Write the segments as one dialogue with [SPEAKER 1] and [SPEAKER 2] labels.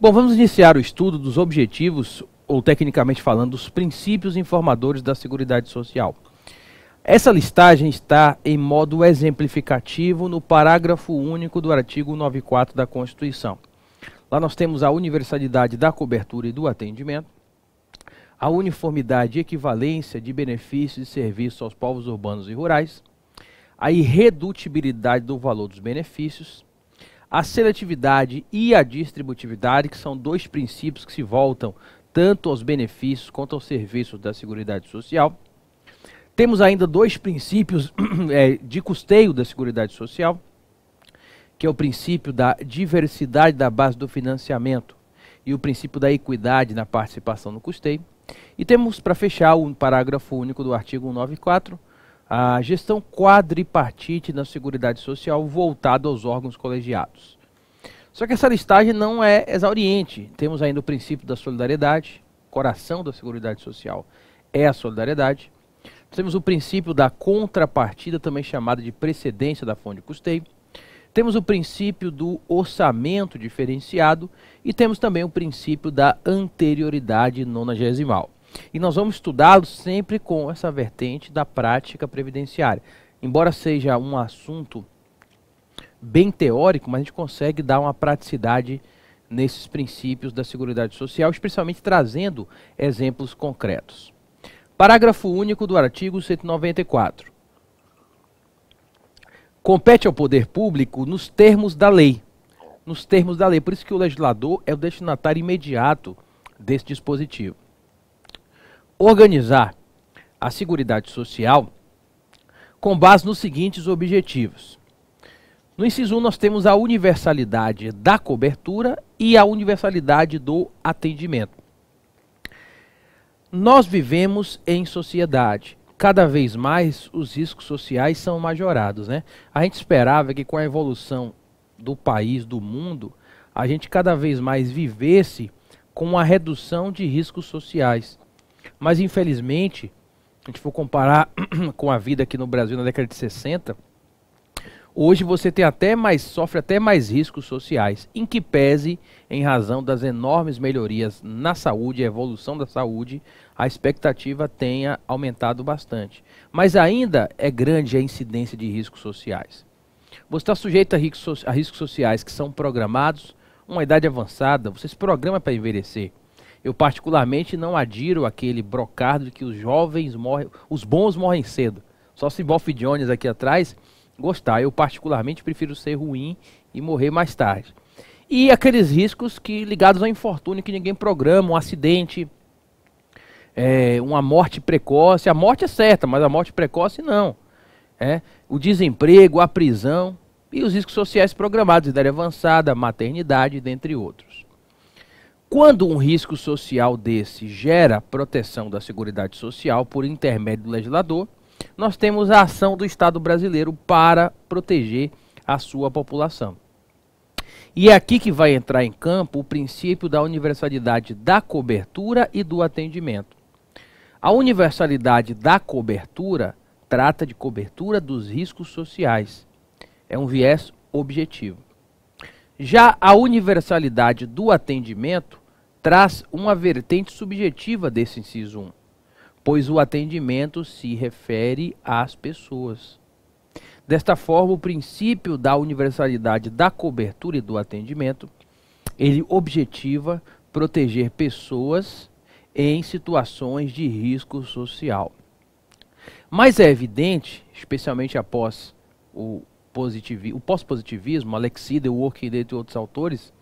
[SPEAKER 1] Bom, vamos iniciar o estudo dos objetivos, ou tecnicamente falando, dos princípios informadores da Seguridade Social. Essa listagem está em modo exemplificativo no parágrafo único do artigo 94 da Constituição. Lá nós temos a universalidade da cobertura e do atendimento, a uniformidade e equivalência de benefícios e serviços aos povos urbanos e rurais, a irredutibilidade do valor dos benefícios, a seletividade e a distributividade, que são dois princípios que se voltam tanto aos benefícios quanto aos serviços da Seguridade Social. Temos ainda dois princípios de custeio da Seguridade Social, que é o princípio da diversidade da base do financiamento e o princípio da equidade na participação no custeio. E temos, para fechar, o parágrafo único do artigo 194, a gestão quadripartite na Seguridade Social voltada aos órgãos colegiados. Só que essa listagem não é exauriente. Temos ainda o princípio da solidariedade, coração da Seguridade Social é a solidariedade. Temos o princípio da contrapartida, também chamada de precedência da fonte de custeio. Temos o princípio do orçamento diferenciado e temos também o princípio da anterioridade nonagesimal. E nós vamos estudá-los sempre com essa vertente da prática previdenciária. Embora seja um assunto bem teórico, mas a gente consegue dar uma praticidade nesses princípios da Seguridade Social, especialmente trazendo exemplos concretos. Parágrafo único do artigo 194. Compete ao poder público nos termos da lei. Nos termos da lei. Por isso que o legislador é o destinatário imediato desse dispositivo. Organizar a Seguridade Social com base nos seguintes objetivos. No inciso 1 nós temos a universalidade da cobertura e a universalidade do atendimento. Nós vivemos em sociedade. Cada vez mais os riscos sociais são majorados, né? A gente esperava que com a evolução do país, do mundo, a gente cada vez mais vivesse com uma redução de riscos sociais. Mas infelizmente, se a gente for comparar com a vida aqui no Brasil na década de 60, hoje você tem sofre até mais riscos sociais, em que pese, em razão das enormes melhorias na saúde, a evolução da saúde, a expectativa tenha aumentado bastante. Mas ainda é grande a incidência de riscos sociais. Você está sujeito a riscos sociais que são programados, uma idade avançada, você se programa para envelhecer. Eu particularmente não adiro aquele brocardo de que os jovens morrem, os bons morrem cedo. Só se Wolf Jones aqui atrás gostar. Eu particularmente prefiro ser ruim e morrer mais tarde. E aqueles riscos ligados ao infortúnio que ninguém programa, um acidente, uma morte precoce. A morte é certa, mas a morte precoce não. O desemprego, a prisão e os riscos sociais programados, idade avançada, maternidade, dentre outros. Quando um risco social desse gera proteção da Seguridade Social por intermédio do legislador, nós temos a ação do Estado brasileiro para proteger a sua população. E é aqui que vai entrar em campo o princípio da universalidade da cobertura e do atendimento. A universalidade da cobertura trata de cobertura dos riscos sociais. É um viés objetivo. Já a universalidade do atendimento traz uma vertente subjetiva desse inciso 1, pois o atendimento se refere às pessoas. Desta forma, o princípio da universalidade da cobertura e do atendimento, ele objetiva proteger pessoas em situações de risco social. Mas é evidente, especialmente após o pós-positivismo, Alex Sider, Working e outros autores,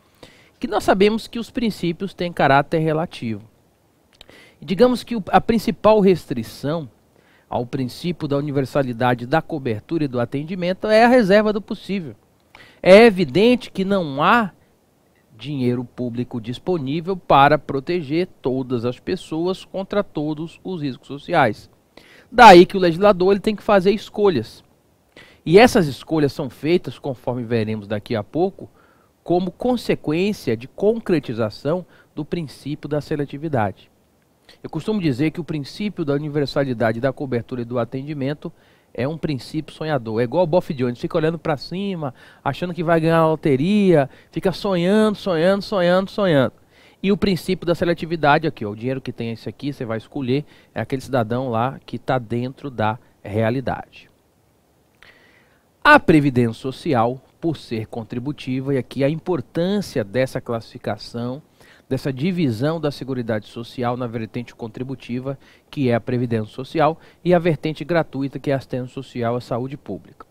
[SPEAKER 1] que nós sabemos que os princípios têm caráter relativo. Digamos que a principal restrição ao princípio da universalidade da cobertura e do atendimento é a reserva do possível. É evidente que não há dinheiro público disponível para proteger todas as pessoas contra todos os riscos sociais. Daí que o legislador ele tem que fazer escolhas. E essas escolhas são feitas, conforme veremos daqui a pouco, como consequência de concretização do princípio da seletividade. Eu costumo dizer que o princípio da universalidade da cobertura e do atendimento É um princípio sonhador. É igual o Boff Jones, fica olhando para cima, achando que vai ganhar a loteria, fica sonhando, sonhando, sonhando, sonhando. E o princípio da seletividade aqui, ó, o dinheiro que tem esse aqui, você vai escolher, é aquele cidadão lá que está dentro da realidade. A Previdência Social, por ser contributiva, e aqui a importância dessa classificação, dessa divisão da Seguridade Social na vertente contributiva, que é a Previdência Social, e a vertente gratuita, que é a Assistência Social, a Saúde Pública.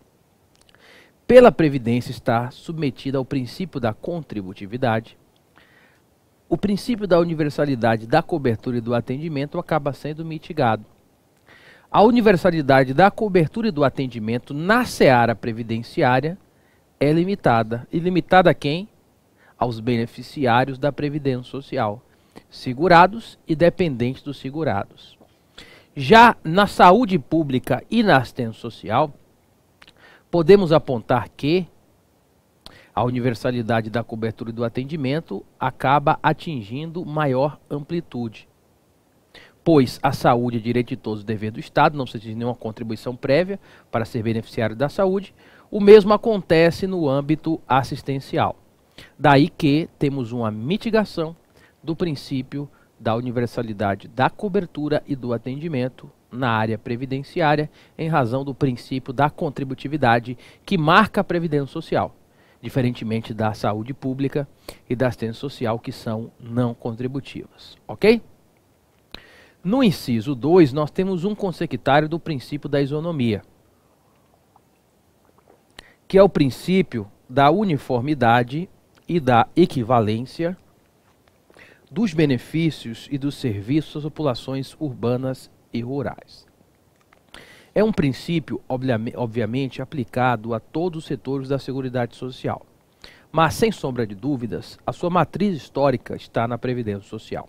[SPEAKER 1] Pela Previdência estar submetida ao princípio da contributividade, o princípio da universalidade da cobertura e do atendimento acaba sendo mitigado. A universalidade da cobertura e do atendimento na seara previdenciária é limitada. E limitada a quem? Aos beneficiários da Previdência Social, segurados e dependentes dos segurados. Já na saúde pública e na assistência social, podemos apontar que a universalidade da cobertura e do atendimento acaba atingindo maior amplitude, pois a saúde é direito de todos, dever do Estado, não se exige nenhuma contribuição prévia para ser beneficiário da saúde. O mesmo acontece no âmbito assistencial. Daí que temos uma mitigação do princípio da universalidade da cobertura e do atendimento na área previdenciária, em razão do princípio da contributividade que marca a Previdência Social, diferentemente da saúde pública e da assistência social, que são não contributivas. Ok? No inciso 2, nós temos um consecutário do princípio da isonomia, que é o princípio da uniformidade e da equivalência dos benefícios e dos serviços às populações urbanas e rurais. É um princípio, obviamente, aplicado a todos os setores da Seguridade Social, mas, sem sombra de dúvidas, a sua matriz histórica está na Previdência Social.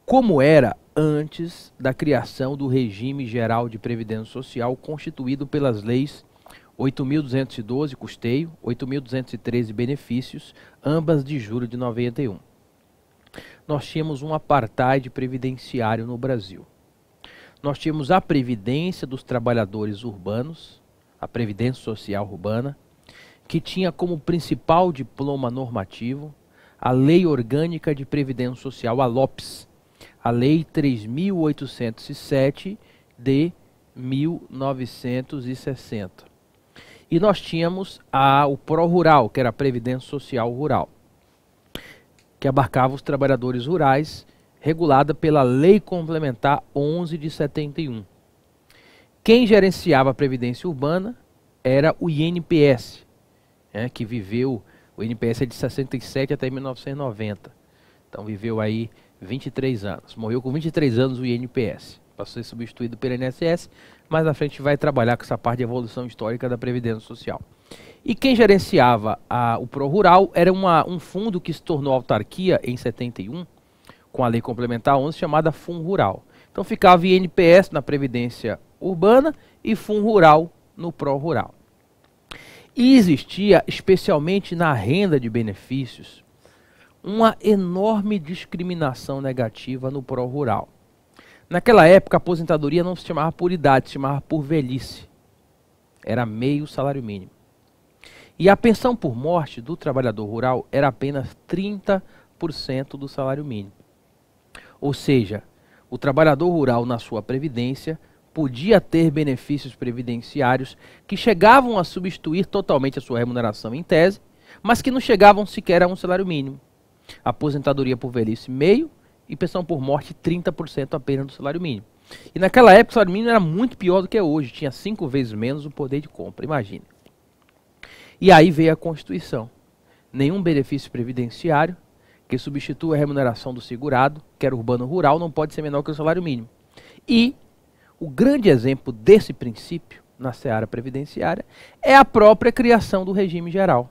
[SPEAKER 1] Como era antes da criação do regime geral de Previdência Social, constituído pelas leis 8.212, custeio, 8.213, benefícios, ambas de julho de 91. Nós tínhamos um apartheid previdenciário no Brasil. Nós tínhamos a Previdência dos Trabalhadores Urbanos, a Previdência Social Urbana, que tinha como principal diploma normativo a Lei Orgânica de Previdência Social, a LOPS, a Lei 3.807 de 1960. E nós tínhamos o Pró-Rural, que era a Previdência Social Rural, que abarcava os trabalhadores rurais, regulada pela Lei Complementar 11 de 71. Quem gerenciava a Previdência Urbana era o INPS, que viveu, o INPS é de 67 até 1990, então viveu aí 23 anos, morreu com 23 anos o INPS, passou a ser substituído pelo INSS, mas na frente vai trabalhar com essa parte de evolução histórica da Previdência Social. E quem gerenciava o Pró-Rural era um fundo que se tornou autarquia em 71, com a Lei Complementar 11, chamada Fundo Rural. Então ficava INPS na Previdência Urbana e Fundo Rural no Pró-Rural. E existia, especialmente na renda de benefícios, uma enorme discriminação negativa no Pró-Rural. Naquela época, a aposentadoria não se chamava por idade, se chamava por velhice. Era meio salário mínimo. E a pensão por morte do trabalhador rural era apenas 30% do salário mínimo. Ou seja, o trabalhador rural, na sua previdência, podia ter benefícios previdenciários que chegavam a substituir totalmente a sua remuneração em tese, mas que não chegavam sequer a um salário mínimo. Aposentadoria por velhice meio e pensão por morte 30% apenas do salário mínimo. E naquela época o salário mínimo era muito pior do que é hoje, tinha 5 vezes menos o poder de compra, imagine. E aí veio a Constituição. Nenhum benefício previdenciário que substitua a remuneração do segurado, quer urbano ou rural, não pode ser menor que o salário mínimo. E o grande exemplo desse princípio na seara previdenciária é a própria criação do regime geral.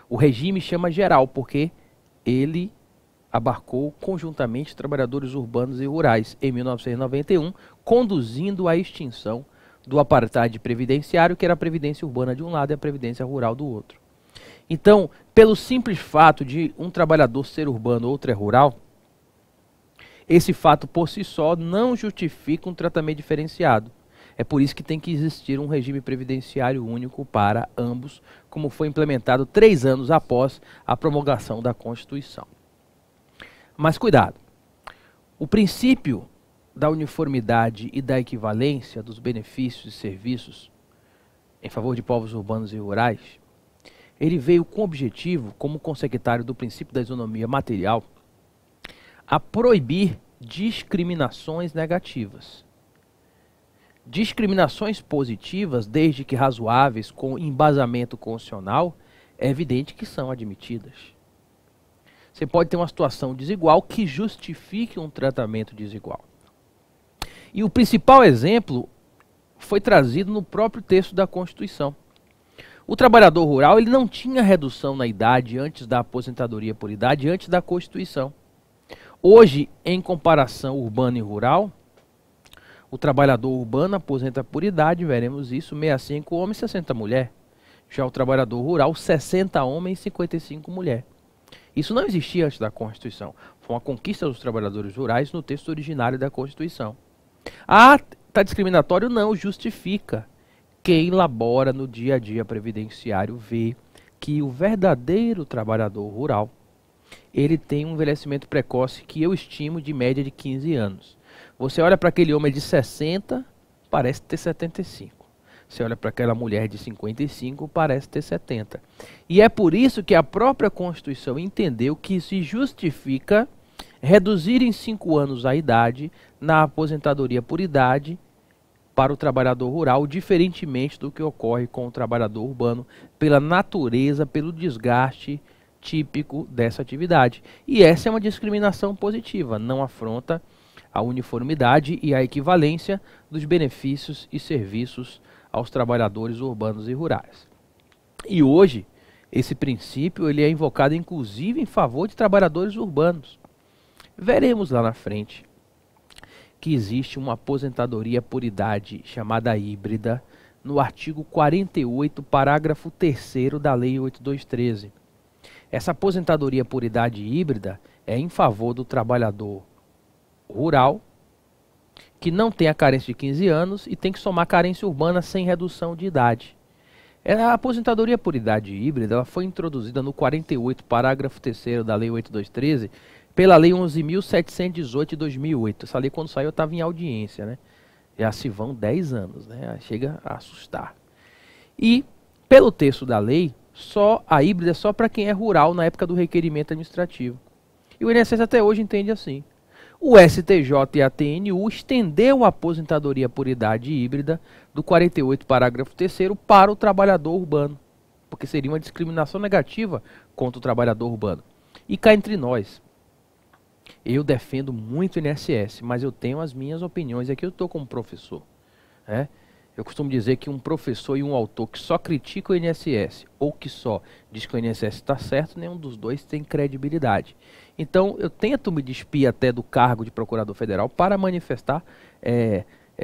[SPEAKER 1] O regime chama geral porque ele abarcou conjuntamente trabalhadores urbanos e rurais em 1991, conduzindo à extinção do apartheid previdenciário, que era a previdência urbana de um lado e a previdência rural do outro. Então, pelo simples fato de um trabalhador ser urbano, outro é rural, esse fato por si só não justifica um tratamento diferenciado. É por isso que tem que existir um regime previdenciário único para ambos, como foi implementado 3 anos após a promulgação da Constituição. Mas cuidado, o princípio da uniformidade e da equivalência dos benefícios e serviços em favor de povos urbanos e rurais, ele veio com o objetivo, como consequetário do princípio da isonomia material, a proibir discriminações negativas. Discriminações positivas, desde que razoáveis, com embasamento constitucional, é evidente que são admitidas. Você pode ter uma situação desigual que justifique um tratamento desigual. E o principal exemplo foi trazido no próprio texto da Constituição. O trabalhador rural ele não tinha redução na idade antes da aposentadoria por idade, antes da Constituição. Hoje, em comparação urbano e rural, o trabalhador urbano aposenta por idade, veremos isso, 65 homens, 60 mulher. Já o trabalhador rural, 60 homens, 55 mulher. Isso não existia antes da Constituição. Foi uma conquista dos trabalhadores rurais no texto originário da Constituição. Ah, está discriminatório? Não, justifica. Quem labora no dia a dia previdenciário vê que o verdadeiro trabalhador rural, ele tem um envelhecimento precoce que eu estimo de média de 15 anos. Você olha para aquele homem de 60, parece ter 75. Você olha para aquela mulher de 55, parece ter 70. E é por isso que a própria Constituição entendeu que se justifica reduzir em 5 anos a idade na aposentadoria por idade para o trabalhador rural, diferentemente do que ocorre com o trabalhador urbano, pela natureza, pelo desgaste típico dessa atividade. E essa é uma discriminação positiva, não afronta a uniformidade e a equivalência dos benefícios e serviços aos trabalhadores urbanos e rurais. E hoje, esse princípio ele é invocado inclusive em favor de trabalhadores urbanos. Veremos lá na frente que existe uma aposentadoria por idade chamada híbrida no artigo 48, parágrafo 3º da Lei 8213. Essa aposentadoria por idade híbrida é em favor do trabalhador rural que não tem a carência de 15 anos e tem que somar carência urbana sem redução de idade. A aposentadoria por idade híbrida ela foi introduzida no 48, parágrafo 3º da Lei 8213, pela Lei 11.718 de 2008. Essa lei, quando saiu, estava em audiência, né? Já se vão 10 anos, né? Chega a assustar. E, pelo texto da lei, a híbrida é só para quem é rural na época do requerimento administrativo. E o INSS até hoje entende assim. O STJ e a TNU estendeu a aposentadoria por idade híbrida do 48, parágrafo 3º para o trabalhador urbano, porque seria uma discriminação negativa contra o trabalhador urbano. E cá entre nós, eu defendo muito o INSS, mas eu tenho as minhas opiniões. Aqui eu estou como professor. Eu costumo dizer que um professor e um autor que só critica o INSS ou que só diz que o INSS está certo, nenhum dos dois tem credibilidade. Então eu tento me despir até do cargo de procurador federal para manifestar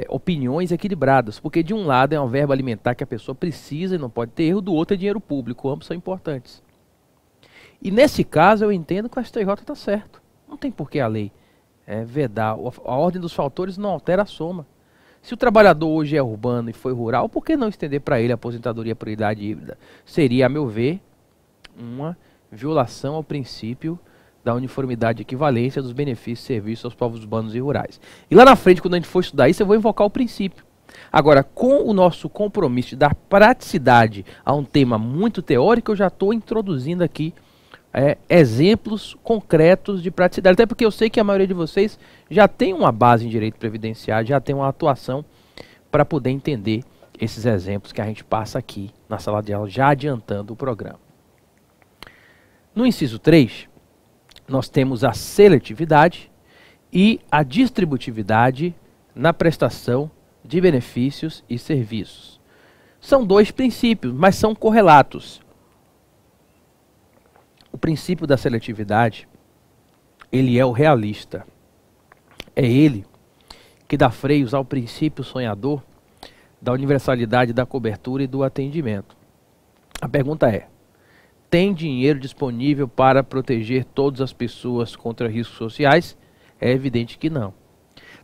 [SPEAKER 1] opiniões equilibradas, porque de um lado é uma verba alimentar que a pessoa precisa e não pode ter erro, do outro é dinheiro público, ambos são importantes. E nesse caso eu entendo que o STJ está certo. Não tem por que a lei vedar. A ordem dos fatores não altera a soma. Se o trabalhador hoje é urbano e foi rural, por que não estender para ele a aposentadoria por idade híbrida? Seria, a meu ver, uma violação ao princípio da uniformidade e equivalência dos benefícios e serviços aos povos urbanos e rurais. E lá na frente, quando a gente for estudar isso, eu vou invocar o princípio. Agora, com o nosso compromisso de dar praticidade a um tema muito teórico, eu já estou introduzindo aqui exemplos concretos de praticidade, até porque eu sei que a maioria de vocês já tem uma base em direito previdenciário, já tem uma atuação para poder entender esses exemplos que a gente passa aqui na sala de aula, já adiantando o programa. No inciso 3, nós temos a seletividade e a distributividade na prestação de benefícios e serviços. São dois princípios, mas são correlatos. O princípio da seletividade, ele é o realista. É ele que dá freios ao princípio sonhador da universalidade da cobertura e do atendimento. A pergunta é: tem dinheiro disponível para proteger todas as pessoas contra riscos sociais? É evidente que não.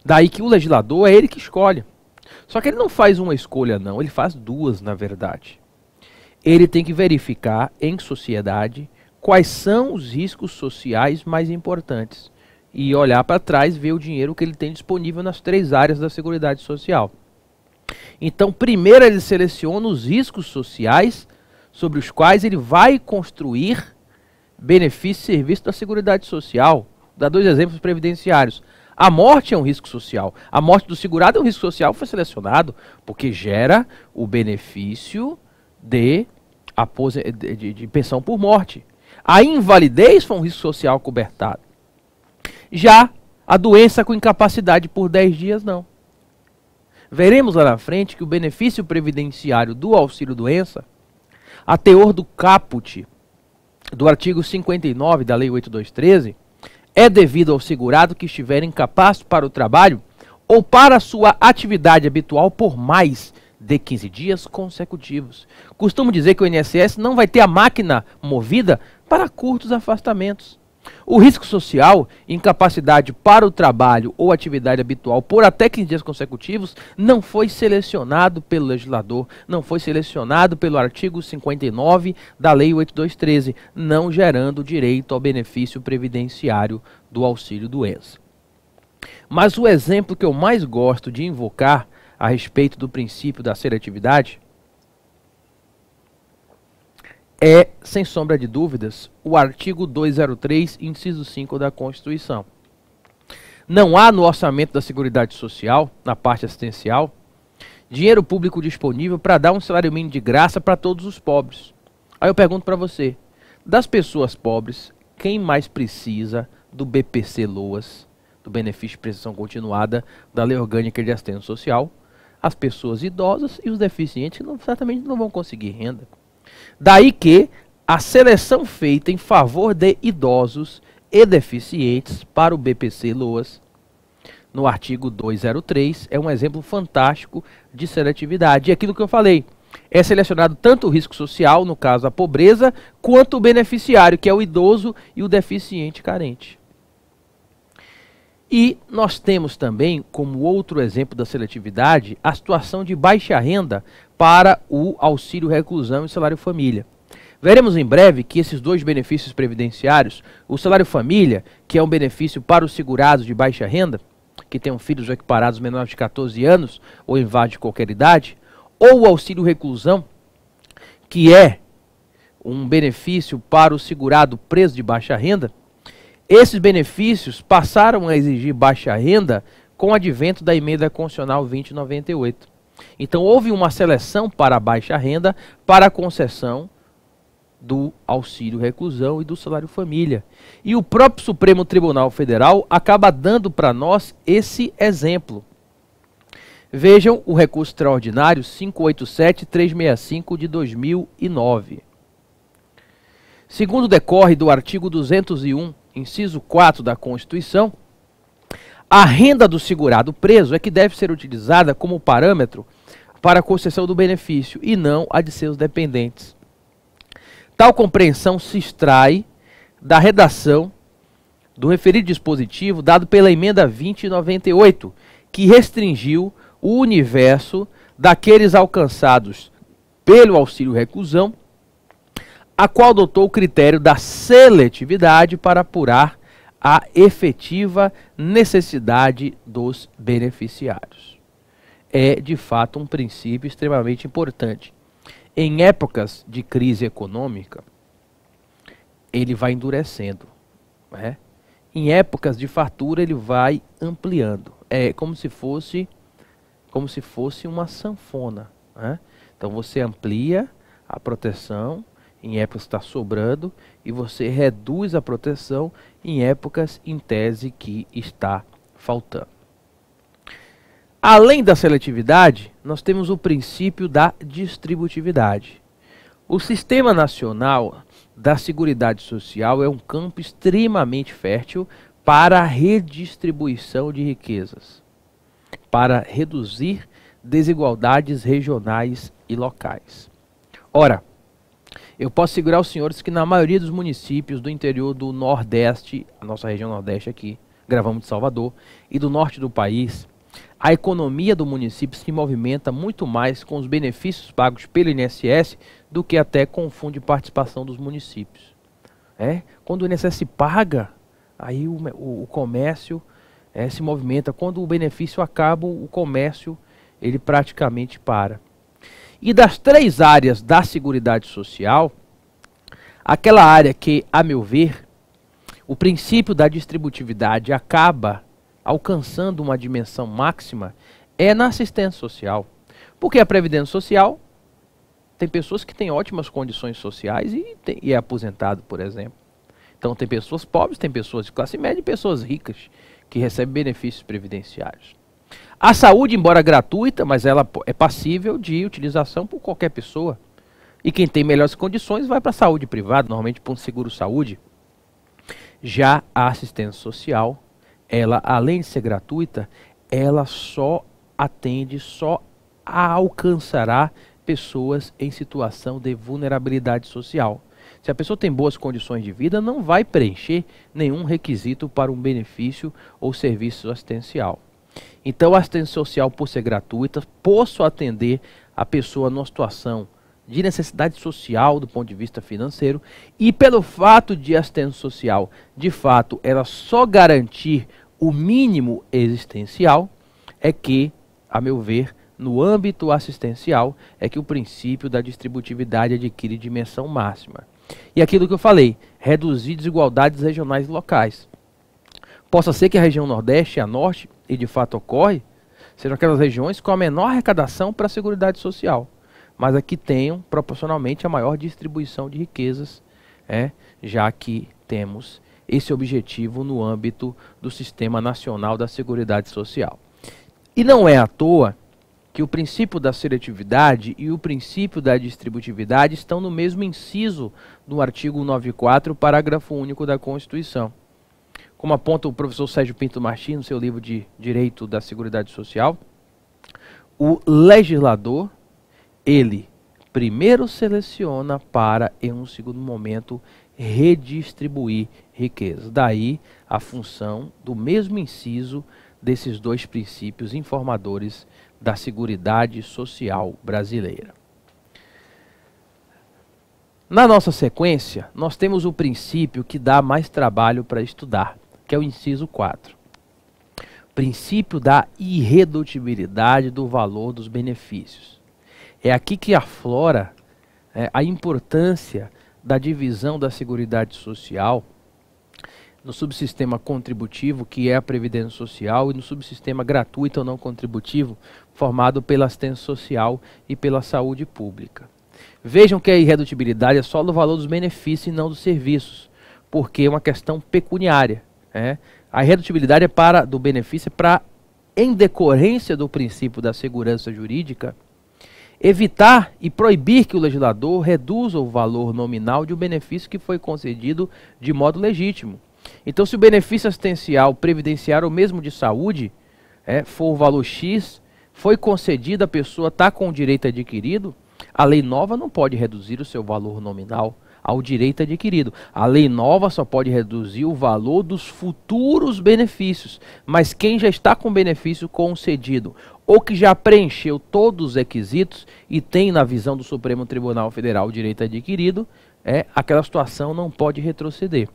[SPEAKER 1] Daí que o legislador é ele que escolhe Só que ele não faz uma escolha não, ele faz duas na verdade. Ele tem que verificar em sociedade quais são os riscos sociais mais importantes e olhar para trás, ver o dinheiro que ele tem disponível nas 3 áreas da Seguridade Social. Então, primeiro ele seleciona os riscos sociais sobre os quais ele vai construir benefício e serviço da Seguridade Social. Vou dar 2 exemplos previdenciários. A morte é um risco social. A morte do segurado é um risco social, foi selecionado porque gera o benefício de pensão por morte. A invalidez foi um risco social cobertado. Já a doença com incapacidade por 10 dias, não. Veremos lá na frente que o benefício previdenciário do auxílio-doença, a teor do caput do artigo 59 da Lei 8213, é devido ao segurado que estiver incapaz para o trabalho ou para a sua atividade habitual por mais de 15 dias consecutivos. Costumo dizer que o INSS não vai ter a máquina movida para curtos afastamentos. O risco social, incapacidade para o trabalho ou atividade habitual por até 15 dias consecutivos, não foi selecionado pelo legislador, não foi selecionado pelo artigo 59 da Lei 8213, não gerando direito ao benefício previdenciário do auxílio-doença. Mas o exemplo que eu mais gosto de invocar a respeito do princípio da seletividade é, sem sombra de dúvidas, o artigo 203, inciso 5 da Constituição. Não há no orçamento da Seguridade Social, na parte assistencial, dinheiro público disponível para dar um salário mínimo de graça para todos os pobres. Aí eu pergunto para você, das pessoas pobres, quem mais precisa do BPC-LOAS, do benefício de prestação continuada, da Lei Orgânica de Assistência Social? As pessoas idosas e os deficientes que certamente não vão conseguir renda. Daí que a seleção feita em favor de idosos e deficientes para o BPC-LOAS, no artigo 203, é um exemplo fantástico de seletividade. E aquilo que eu falei, é selecionado tanto o risco social, no caso a pobreza, quanto o beneficiário, que é o idoso e o deficiente carente. E nós temos também, como outro exemplo da seletividade, a situação de baixa renda para o auxílio reclusão e salário família. Veremos em breve que esses 2 benefícios previdenciários, o salário família, que é um benefício para os segurados de baixa renda, que tenham filhos ou equiparados menores de 14 anos ou invade de qualquer idade, ou o auxílio reclusão, que é um benefício para o segurado preso de baixa renda, esses benefícios passaram a exigir baixa renda com o advento da emenda constitucional 2098. Então houve uma seleção para a baixa renda para a concessão do auxílio reclusão e do salário família. E o próprio Supremo Tribunal Federal acaba dando para nós esse exemplo. Vejam o recurso extraordinário 587-365 de 2009. Segundo decorre do artigo 201, inciso 4 da Constituição, a renda do segurado preso é que deve ser utilizada como parâmetro para a concessão do benefício e não a de seus dependentes. Tal compreensão se extrai da redação do referido dispositivo dado pela emenda 2098, que restringiu o universo daqueles alcançados pelo auxílio reclusão, a qual adotou o critério da seletividade para apurar a efetiva necessidade dos beneficiários. É, de fato, um princípio extremamente importante. Em épocas de crise econômica, ele vai endurecendo, né? Em épocas de fartura, ele vai ampliando. É como se fosse uma sanfona, né? Então você amplia a proteção em épocas que está sobrando e você reduz a proteção em épocas em tese que está faltando. Além da seletividade, nós temos o princípio da distributividade. O Sistema Nacional da Seguridade Social é um campo extremamente fértil para a redistribuição de riquezas, para reduzir desigualdades regionais e locais. Ora, eu posso segurar os senhores que na maioria dos municípios do interior do Nordeste, a nossa região Nordeste aqui, gravamos de Salvador, e do norte do país, a economia do município se movimenta muito mais com os benefícios pagos pelo INSS do que até com o fundo de participação dos municípios. Quando o INSS paga, aí o comércio se movimenta. Quando o benefício acaba, o comércio ele praticamente para. E das 3 áreas da Seguridade Social, aquela área que, a meu ver, o princípio da distributividade acaba alcançando uma dimensão máxima é na assistência social. Porque a Previdência Social tem pessoas que têm ótimas condições sociais e é aposentado, por exemplo. Então tem pessoas pobres, tem pessoas de classe média e pessoas ricas que recebem benefícios previdenciários. A saúde, embora gratuita, mas ela é passível de utilização por qualquer pessoa. E quem tem melhores condições vai para a saúde privada, normalmente para um seguro-saúde. Já a assistência social, ela, além de ser gratuita, ela só alcançará pessoas em situação de vulnerabilidade social. Se a pessoa tem boas condições de vida, não vai preencher nenhum requisito para um benefício ou serviço assistencial. Então, a assistência social, por ser gratuita, posso atender a pessoa numa situação de necessidade social do ponto de vista financeiro, e pelo fato de assistência social, de fato, ela só garantir o mínimo existencial, é que, a meu ver, no âmbito assistencial, é que o princípio da distributividade adquire dimensão máxima. E aquilo que eu falei, reduzir desigualdades regionais e locais. Possa ser que a região Nordeste e a Norte, e de fato ocorre, sejam aquelas regiões com a menor arrecadação para a Seguridade Social, mas aqui tenham proporcionalmente a maior distribuição de riquezas, já que temos esse objetivo no âmbito do Sistema Nacional da Seguridade Social. E não é à toa que o princípio da seletividade e o princípio da distributividade estão no mesmo inciso do artigo 94, parágrafo único da Constituição. Como aponta o professor Sérgio Pinto Martins no seu livro de Direito da Seguridade Social, o legislador, ele primeiro seleciona para, em um segundo momento, redistribuir riqueza. Daí a função do mesmo inciso desses 2 princípios informadores da Seguridade Social brasileira. Na nossa sequência, nós temos o princípio que dá mais trabalho para estudar, que é o inciso 4. Princípio da irredutibilidade do valor dos benefícios. É aqui que aflora a importância da divisão da Seguridade Social no subsistema contributivo, que é a Previdência Social, e no subsistema gratuito ou não contributivo, formado pela assistência social e pela saúde pública. Vejam que a irredutibilidade é só do valor dos benefícios e não dos serviços, porque é uma questão pecuniária. A irredutibilidade do benefício é para, em decorrência do princípio da segurança jurídica, evitar e proibir que o legislador reduza o valor nominal de um benefício que foi concedido de modo legítimo. Então, se o benefício assistencial, previdenciário ou mesmo de saúde for o valor X, foi concedido, a pessoa está com o direito adquirido, a lei nova não pode reduzir o seu valor nominal ao direito adquirido. A lei nova só pode reduzir o valor dos futuros benefícios, mas quem já está com benefício concedido ou que já preencheu todos os requisitos e tem na visão do Supremo Tribunal Federal o direito adquirido, aquela situação não pode retroceder.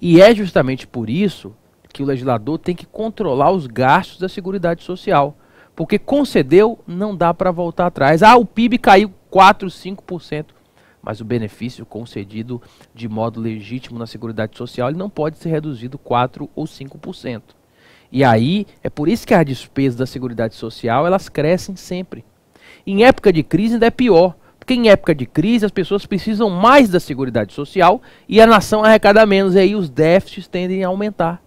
[SPEAKER 1] E é justamente por isso que o legislador tem que controlar os gastos da Seguridade Social, porque concedeu, não dá para voltar atrás. O PIB caiu 4%, 5%. Mas o benefício concedido de modo legítimo na Seguridade Social ele não pode ser reduzido 4% ou 5%. E aí, é por isso que as despesas da Seguridade Social elas crescem sempre. Em época de crise ainda é pior, porque em época de crise as pessoas precisam mais da Seguridade Social e a nação arrecada menos, e aí os déficits tendem a aumentar.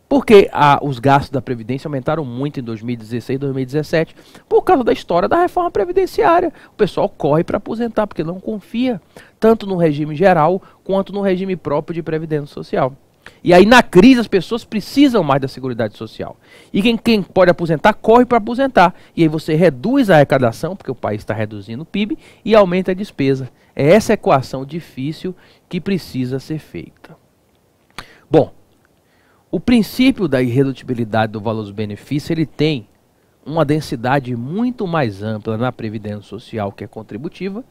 [SPEAKER 1] Porque os gastos da Previdência aumentaram muito em 2016 e 2017 por causa da história da reforma previdenciária. O pessoal corre para aposentar porque não confia tanto no regime geral quanto no regime próprio de Previdência Social. E aí na crise as pessoas precisam mais da Seguridade Social. E quem pode aposentar, corre para aposentar. E aí você reduz a arrecadação, porque o país está reduzindo o PIB, e aumenta a despesa. É essa equação difícil que precisa ser feita. Bom, O princípio da irredutibilidade do valor dos benefícios, ele tem uma densidade muito mais ampla na Previdência Social, que é contributiva,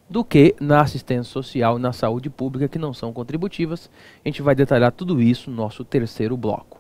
[SPEAKER 1] do que na assistência social e na saúde pública, que não são contributivas. A gente vai detalhar tudo isso no nosso terceiro bloco.